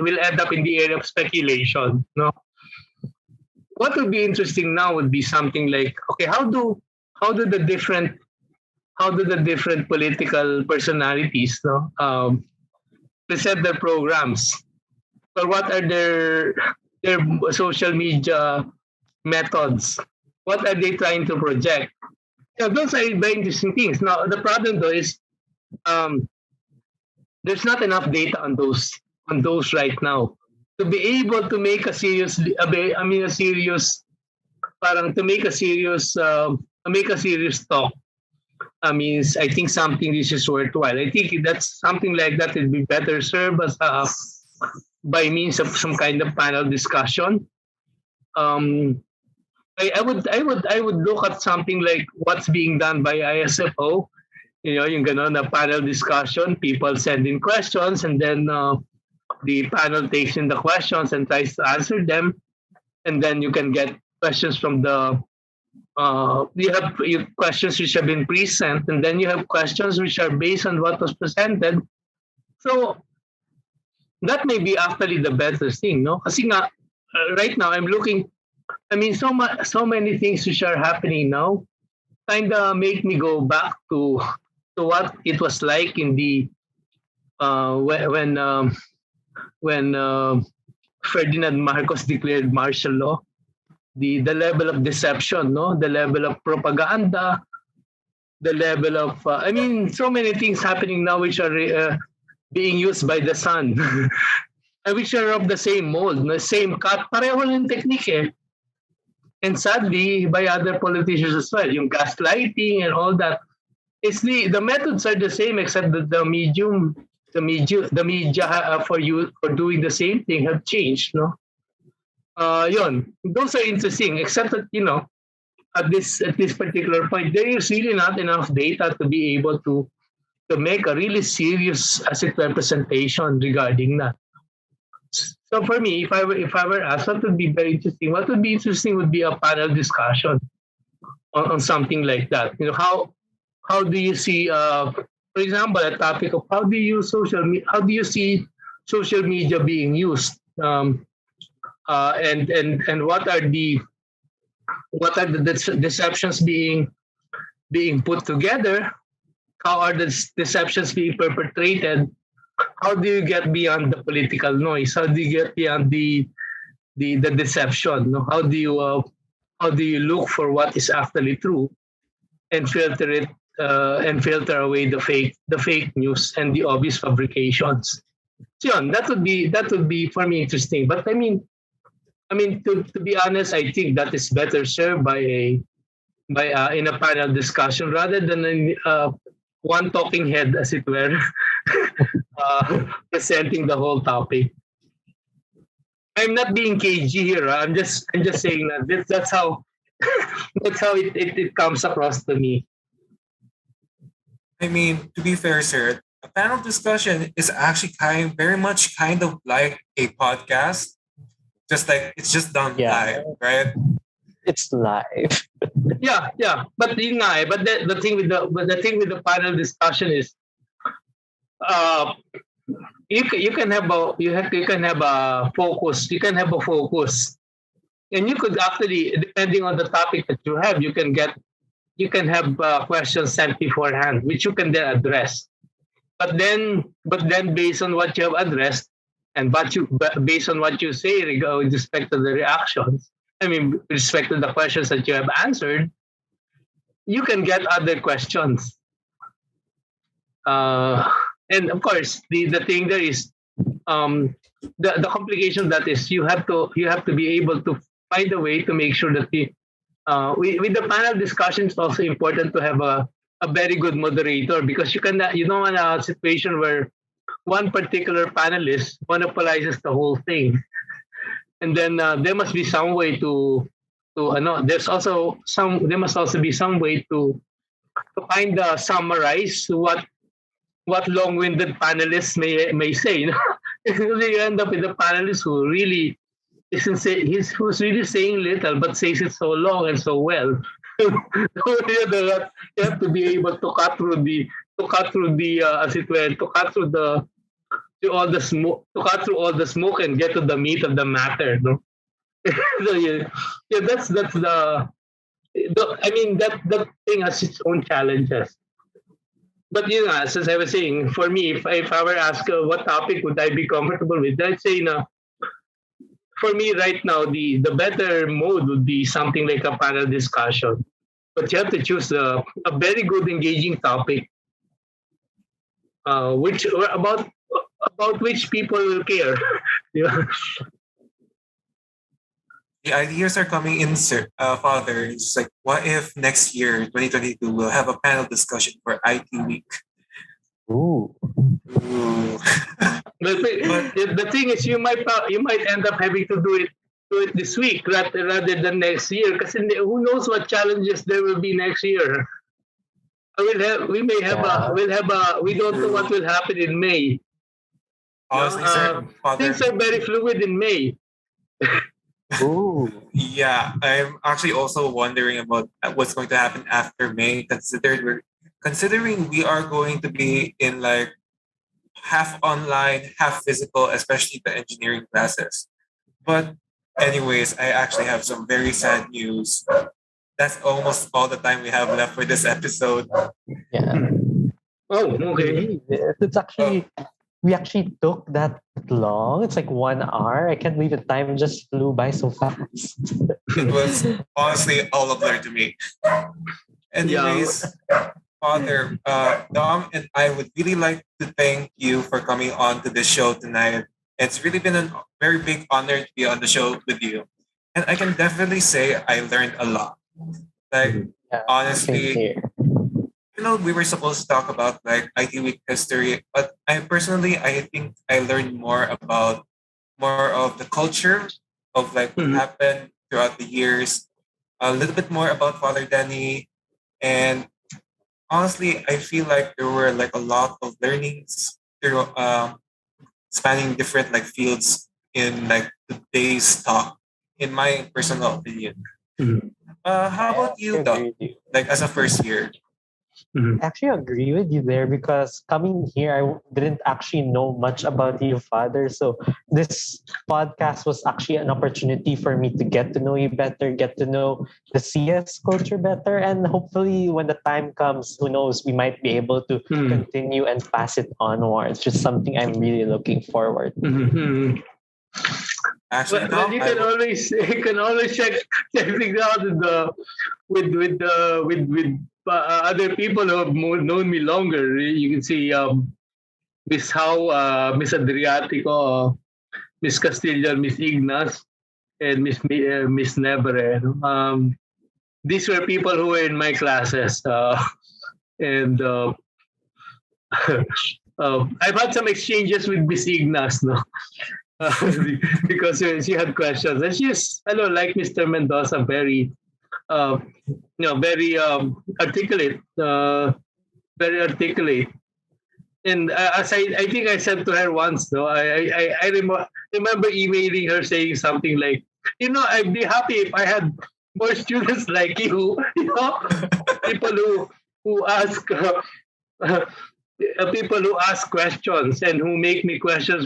C: will end up in the area of speculation. No, what would be interesting now would be something like, okay, how do the different political personalities, present their programs, or what are their social media methods? What are they trying to project? Those are very interesting things. Now, the problem though is there's not enough data on those right now to be able to make a serious make a serious talk means I think something this is worthwhile. I think that's something like that would be better served as by means of some kind of panel discussion. Um, I would look at something like what's being done by ISFO. Yung ganon na panel discussion, people send in questions and then the panel takes in the questions and tries to answer them. And then you can get questions from the you have questions which have been present, and then you have questions which are based on what was presented. So that may be actually the better thing, no? Kasi nga, right now I'm looking. I mean, so many things which are happening now, kind of make me go back to what it was like in the when Ferdinand Marcos declared martial law. The level of deception, no, the level of propaganda, the level of I mean, so many things happening now which are being used by the sun, and which are of the same mold, the same cut, pareho ng technique eh. And sadly, by other politicians as well, yung gaslighting and all that. It's the methods are the same, except that the media for doing the same thing have changed, no. Yun, those are interesting, except that, at this particular point, there is really not enough data to be able to make a really serious asset representation regarding that. So for me, if I were asked what would be very interesting, what would be interesting would be a panel discussion on something like that. How do you see, for example, a topic of how do you see social media being used? And what are the deceptions being put together? How are the deceptions being perpetrated? How do you get beyond the political noise? How do you get beyond the deception? How do you look for what is actually true and filter it and filter away the fake news and the obvious fabrications? So that would be for me interesting. But I mean, to be honest, I think that is better served by in a panel discussion rather than in, one talking head, as it were, presenting the whole topic. I'm not being cagey here. I'm just saying that that's how it comes across to me.
A: I mean, to be fair, sir, a panel discussion is actually very much like a podcast. Just like it's just done live, right?
B: It's live.
C: Yeah. But the thing with the panel discussion is, you can have a focus. You can have a focus, and you could actually, depending on the topic that you have, you can have questions sent beforehand, which you can then address. But then based on what you have addressed, and based on what you say with respect to the reactions, I mean, with respect to the questions that you have answered, you can get other questions. And of course, the thing there is, the complication that is you have to be able to find a way to make sure that with the panel discussion, it's also important to have a very good moderator, because you don't want a situation where one particular panelist monopolizes the whole thing, and then there must be some way to there must also be some way to kind of summarize what long-winded panelists may say. You end up with a panelist who really who's really saying little but says it so long and so well. You have to be able to cut through as it were, to cut through all the smoke and get to the meat of the matter. No? So that's the I mean that thing has its own challenges. But as I was saying, for me, if I were asked what topic would I be comfortable with, I'd say for me right now the better mode would be something like a panel discussion. But you have to choose a very good engaging topic, which about which people will care.
A: Yeah, the ideas are coming in, sir, Father. It's like, what if next year, 2022, we'll have a panel discussion for IT Week?
B: Ooh.
A: Ooh.
C: The thing is, you might end up having to do it this week rather than next year. Because who knows what challenges there will be next year. We don't know what will happen in May.
A: Honestly, sir, Father,
C: things are very fluid in May.
B: Ooh.
A: Yeah, I'm actually also wondering about what's going to happen after May, considering we are going to be in like half online, half physical, especially the engineering classes. But anyways, I actually have some very sad news. That's almost all the time we have left for this episode.
B: Yeah.
C: Oh, okay.
B: It's actually we actually took that long. It's like 1 hour. I can't believe the time just flew by so fast.
A: It was honestly all a blur to me. Anyways, Father, Dom and I would really like to thank you for coming on to the show tonight. It's really been a very big honor to be on the show with you. And I can definitely say I learned a lot. Like,
B: Yeah,
A: honestly,
B: same here.
A: we were supposed to talk about like IT Week history, but I think I learned more of the culture of like what happened throughout the years, a little bit more about Father Denny, and honestly, I feel like there were like a lot of learnings through spanning different like fields in like today's talk, in my personal opinion. How about you, Doc?
B: Agree with you.
A: Like as a first year?
B: I actually agree with you there because coming here, I didn't actually know much about you, Father. So this podcast was actually an opportunity for me to get to know you better, get to know the CS culture better, and hopefully, when the time comes, who knows, we might be able to continue and pass it onwards. Just something I'm really looking forward to.
A: Actually,
C: Well, you can always check things out with other people who have known me longer. You can see Miss How, Miss Adriatico, Miss Castillo, Miss Ignas, and Miss Nebre. These were people who were in my classes, and I've had some exchanges with Miss Ignas, no. Because she had questions, and she's, like Mr. Mendoza, very very articulate, very articulate. And as I think I said to her once, though, I remember emailing her saying something like, I'd be happy if I had more students like you, people who ask. People who ask questions and who make me questions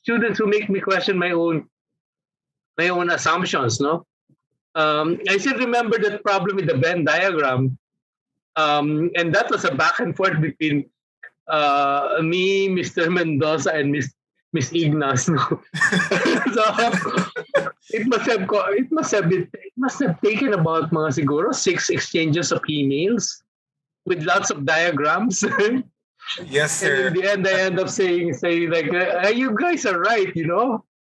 C: students who make me question my own assumptions, no. I still remember that problem with the Venn diagram, and that was a back and forth between me, Mr. Mendoza, and Miss Ignas. No? So it must have taken about mga siguro 6 exchanges of emails with lots of diagrams.
A: Yes, sir.
C: And in the end, I end up saying like, you guys are right,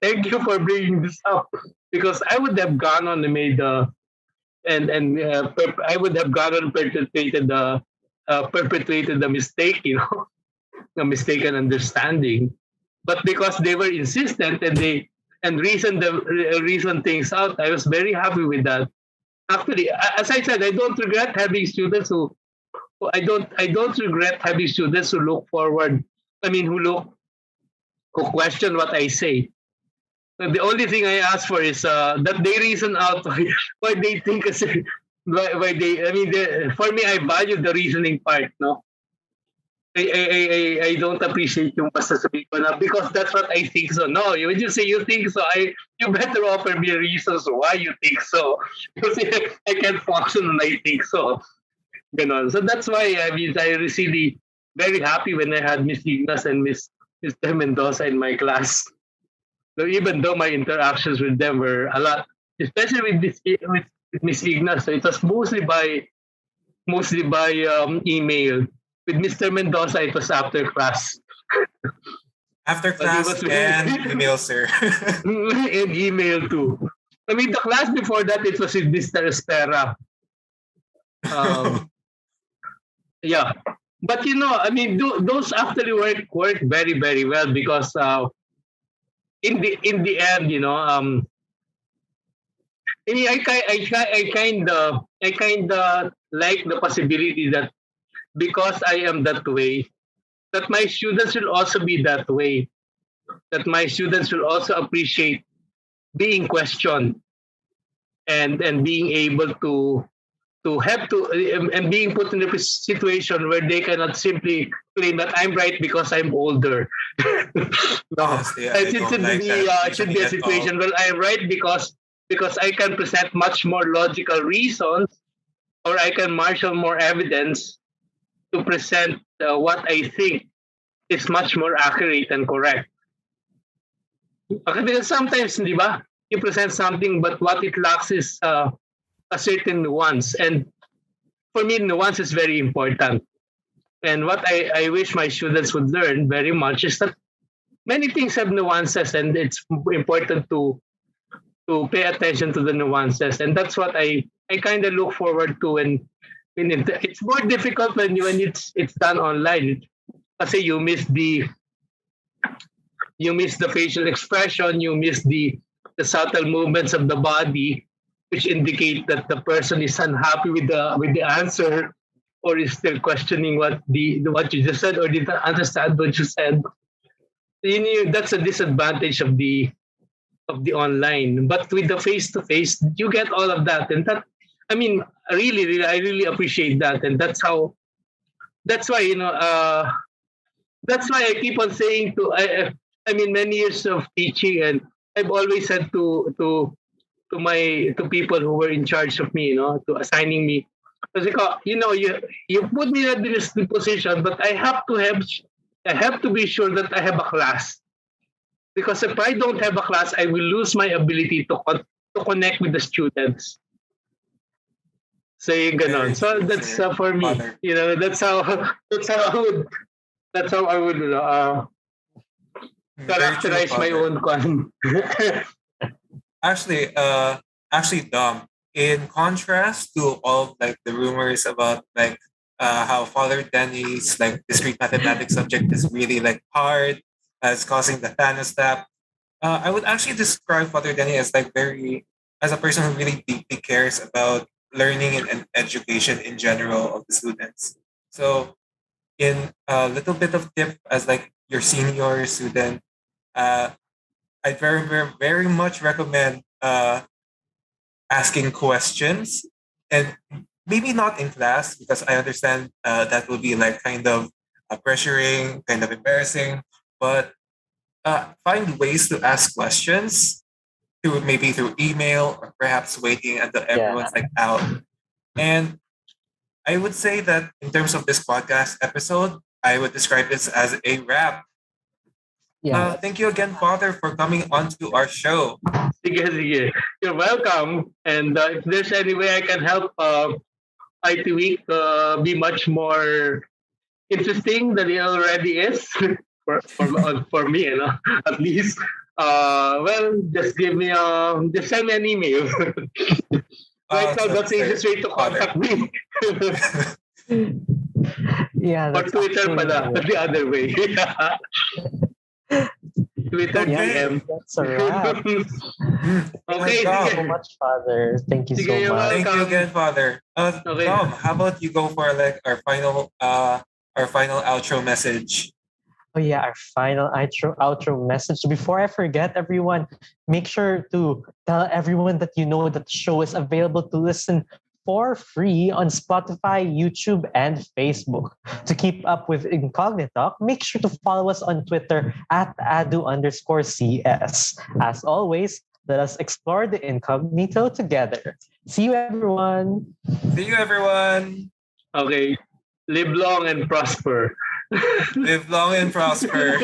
C: Thank you for bringing this up, because I would have gone on and made I would have gone on and perpetrated the mistake, a mistaken understanding. But because they were insistent and reasoned things out, I was very happy with that. Actually, as I said, I don't regret having students who regret having students who look forward. Who question what I say. The only thing I ask for is that they reason out why they think why they. For me, I value the reasoning part. No, I don't appreciate yung basta sabihin ko na because that's what I think so. No, when you say you think so, you better offer me reasons why you think so. Because I can't function when I think so. So that's why I was really very happy when I had Miss Ignas and Mr. Mendoza in my class. So even though my interactions with them were a lot, especially with Miss Ignas, so it was mostly by email. With Mr. Mendoza, it was after class.
A: After
C: But he
A: class
C: was
A: and email, sir.
C: and email too. I mean, the class before that, it was with Mr. Espera. Um, yeah. But I mean, those actually work very very well because in the end, I kind of like the possibility that because I am that way, that my students will also be that way. That my students will also appreciate being questioned and being able to have to and being put in a situation where they cannot simply claim that I'm right because I'm older. No,
A: Honestly, I
C: it
A: don't
C: should
A: like
C: be
A: that
C: should be
A: reasoning
C: a
A: at all.
C: situation. Well, I'm right because I can present much more logical reasons, or I can marshal more evidence to present what I think is much more accurate and correct. Okay, because sometimes, di ba, you present something, but what it lacks is a certain nuance. And for me, nuance is very important. And what I wish my students would learn very much is that many things have nuances, and it's important to pay attention to the nuances. And that's what I kind of look forward to when it's more difficult when it's done online. Kasi you miss the facial expression, you miss the subtle movements of the body, which indicate that the person is unhappy with the answer, or is still questioning what you just said, or didn't understand what you said. That's a disadvantage of the online. But with the face to face, you get all of that, and that, I mean, really, really, I really appreciate that, and that's why that's why I keep on saying I mean, many years of teaching, and I've always said to people who were in charge of me, to assigning me. Kasi you put me in this position, but I have to be sure that I have a class. Because if I don't have a class, I will lose my ability to connect with the students. So yung ganon.
A: Very
C: So
A: true,
C: that's
A: sir.
C: for me.
A: Father.
C: That's how I would
A: Very true,
C: characterize my
A: Father.
C: own con.
A: Actually, Dom. In contrast to all of, like, the rumors about, like, how Father Denny's, like, discrete mathematics subject is really, like, hard, as causing the thanostat. I would actually describe Father Denny as, like, as a person who really deeply cares about learning and education in general of the students. So, in a little bit of tip as, like, your senior student, uh, I very, very, very much recommend asking questions, and maybe not in class, because I understand that will be, like, kind of pressuring, kind of embarrassing, but find ways to ask questions through email, or perhaps waiting until
B: Yeah.
A: everyone's, like, out. And I would say that in terms of this podcast episode, I would describe this as a wrap.
B: Yeah.
A: Thank you again, Father, for coming onto our show.
C: Sige, sige. You're welcome. And if there's any way I can help IT Week be much more interesting than it already is, for me, at least. Well, just send me an email. Right now, that's the
A: Sir,
C: easiest way to
A: Father.
C: contact me.
B: Yeah,
C: Or
B: that's
C: Twitter
B: actually
C: pala, the other way. Twitter
A: Okay.
C: DM.
B: that's a wrap.
C: Okay,
A: Dom.
B: So
C: sige.
B: much, Father. Thank you
C: Sige,
B: so
C: you're
B: much.
A: Thank you
C: welcome.
A: again, Father.
C: Okay.
A: Dom, how about you go for, like, our final outro message?
B: Oh yeah, our final outro message. Before I forget, everyone, make sure to tell everyone that you know that the show is available to listen for free on Spotify, YouTube, and Facebook. To keep up with Incognitalk, make sure to follow us on Twitter at adu_cs. As always, let us explore the incognito together. See you, everyone.
A: See you, everyone.
C: Okay. Live long and prosper.
A: Live long and prosper.